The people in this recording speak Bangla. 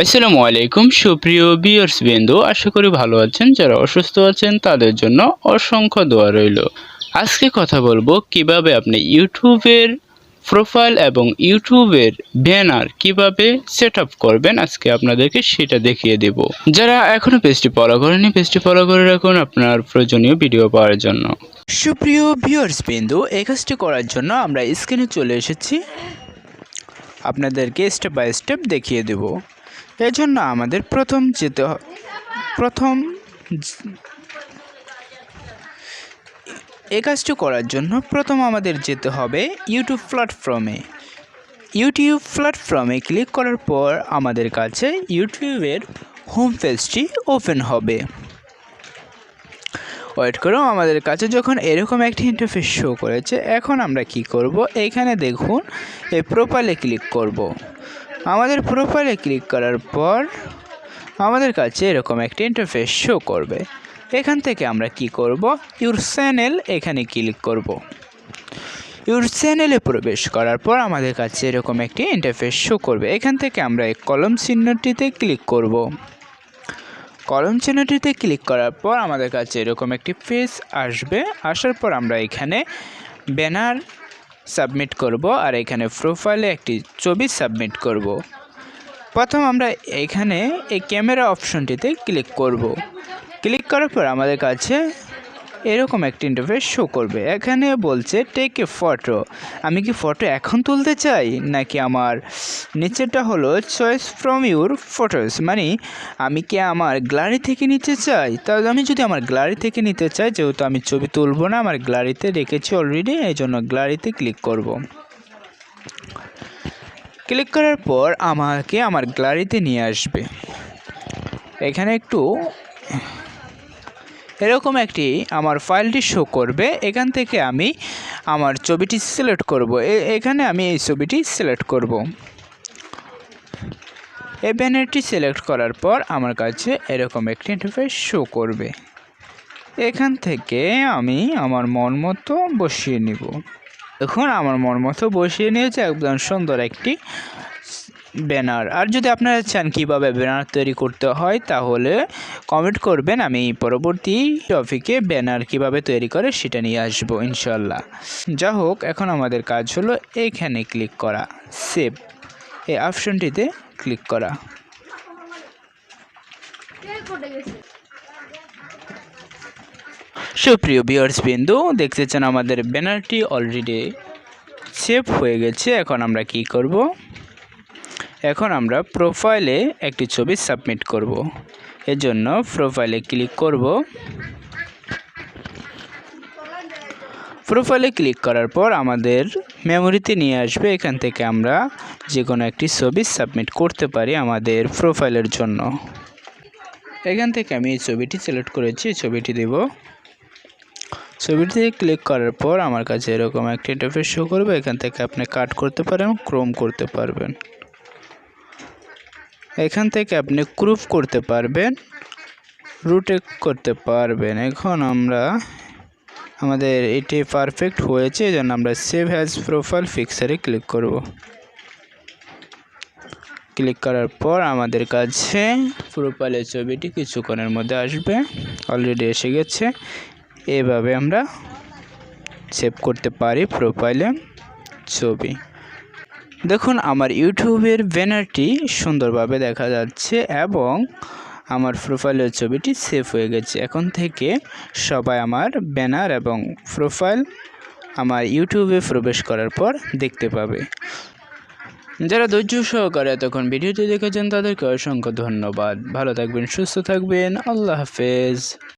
আসসালামু আলাইকুম সুপ্রিয় ভিউয়ার্স বিন্দু, আশা করি ভালো আছেন। যারা অসুস্থ আছেন তাদের জন্য অসংখ্য দোয়া রইল। আজকে কথা বলবো কিভাবে আপনি ইউটিউবের প্রোফাইল এবং ইউটিউবের ব্যানার কিভাবে সেট আপ করবেন। আজকে আপনাদেরকে সেটা দেখিয়ে দেব। যারা এখনো পেজটি ফলো করেনি, পেজটি ফলো করে রাখুন আপনার প্রয়োজনীয় ভিডিও পাওয়ার জন্য। সুপ্রিয় ভিউয়ার্স বিন্দু, এই কাজটি করার জন্য আমরা স্ক্রিনে চলে এসেছি, আপনাদেরকে স্টেপ বাই স্টেপ দেখিয়ে দেব। এর জন্য আমাদের এই কাজটি করার জন্য প্রথম আমাদের যেতে হবে ইউটিউব প্ল্যাটফর্মে ক্লিক করার পর আমাদের কাছে ইউটিউবের হোম পেজটি ওপেন হবে। ওয়েট করো, আমাদের কাছে যখন এরকম একটি ইন্টারফেস শো করেছে, এখন আমরা কি করব, এইখানে দেখুন এই প্রোফাইলে ক্লিক করব। আমাদের প্রোফাইলে ক্লিক করার পর আমাদের কাছে এরকম একটি ইন্টারফেস শো করবে। এখান থেকে আমরা কি করব, ইউর চ্যানেল এখানে ক্লিক করব। ইউর চ্যানেলে প্রবেশ করার পর আমাদের কাছে এরকম একটি ইন্টারফেস শো করবে। এখান থেকে আমরা এই কলম চিহ্নটিতে ক্লিক করব। কলম চিহ্নটিতে ক্লিক করার পর আমাদের কাছে এরকম একটি পেজ আসবে। আসার পর আমরা এখানে ব্যানার সাবমিট করব আর এখানে প্রোফাইলে একটি ছবি সাবমিট করব। প্রথম আমরা এখানে এই ক্যামেরা অপশনটিতে ক্লিক করব। ক্লিক করার পর আমাদের কাছে এরকম একটি ইন্টারফেস শো করবে। এখানে বলছে টেক এ ফটো। আমি কি ফটো এখন তুলতে চাই, নাকি আমার নিচেরটা হলো চয়েস ফ্রম ইউর ফটোস, মানে আমি কি আমার গ্যালারি থেকে নিতে চাই। তাহলে আমি যদি আমার গ্যালারি থেকে নিতে চাই, যেহেতু আমি ছবি তুলব না, আমার গ্যালারিতে রেখেছি অলরেডি, এই জন্য গ্যালারিতে ক্লিক করব। ক্লিক করার পর আমাকে আমার গ্যালারিতে নিয়ে আসবে। এখানে একটু এরকম একটি আমার ফাইলটি শো করবে। এখান থেকে আমি আমার ছবিটি সিলেক্ট করব। এখানে আমি এই ছবিটি সিলেক্ট করব। এই ব্যানারটি সিলেক্ট করার পর আমার কাছে এরকম একটি ইন্টারফেস শো করবে। এখান থেকে আমি আমার মন মতো বসিয়ে নিব। এখন আমার মন মতো বসিয়ে নিয়েছে একদম সুন্দর একটি ব্যানার। আর যদি আপনারা চান কীভাবে ব্যানার তৈরি করতে হয়, তাহলে কমেন্ট করবেন, আমি পরবর্তী টপিকে ব্যানার কিভাবে তৈরি করে সেটা নিয়ে আসবো ইনশাল্লাহ। যা হোক, এখন আমাদের কাজ হলো এইখানে ক্লিক করা, সেভ এই অপশনটিতে ক্লিক করা। সুপ্রিয় ভিউয়ার্স বিন্দু, দেখতেছেন আমাদের ব্যানারটি অলরেডি সেভ হয়ে গেছে। এখন আমরা কি করব, এখন আমরা প্রোফাইলে একটি ছবি সাবমিট করব। এর জন্য প্রোফাইলে ক্লিক করব। প্রোফাইলে ক্লিক করার পর আমাদের মেমোরিতে নিয়ে আসবে। এখান থেকে আমরা যে কোনো একটি ছবি সাবমিট করতে পারি আমাদের প্রোফাইলের জন্য। এখান থেকে আমি এই ছবিটি সিলেক্ট করেছি, ছবিটি দেব। ছবিটিতে ক্লিক করার পর আমার কাছে এরকম একটি ইন্টারফেস শো করবে। এখান থেকে আপনি কাট করতে পারেন, ক্রোম করতে পারবেন। এখান থেকে আপনি ক্রপ করতে পারবেন, রোটেট করতে পারবেন। এখন আমরা আমাদের এটি পারফেক্ট হয়েছে, এই জন্য আমরা সেভ অ্যাজ প্রোফাইল পিকচারে ক্লিক করব। ক্লিক করার পর আমাদের কাছে প্রোফাইলের ছবিটি কিছুক্ষণের মধ্যে আসবে, অলরেডি এসে গেছে। এভাবে আমরা সেভ করতে পারি প্রোফাইলে ছবি। দেখুন আমার ইউটিউবের ব্যানারটি সুন্দরভাবে দেখা যাচ্ছে এবং আমার প্রোফাইলের ছবিটি সেভ হয়ে গেছে। এখন থেকে সবাই আমার ব্যানার এবং প্রোফাইল আমার ইউটিউবে প্রবেশ করার পর দেখতে পাবে। যারা ধৈর্য সহকারে এতক্ষণ ভিডিওটি দেখেছেন তাদেরকে অসংখ্য ধন্যবাদ। ভালো থাকবেন, সুস্থ থাকবেন, আল্লাহ হাফেজ।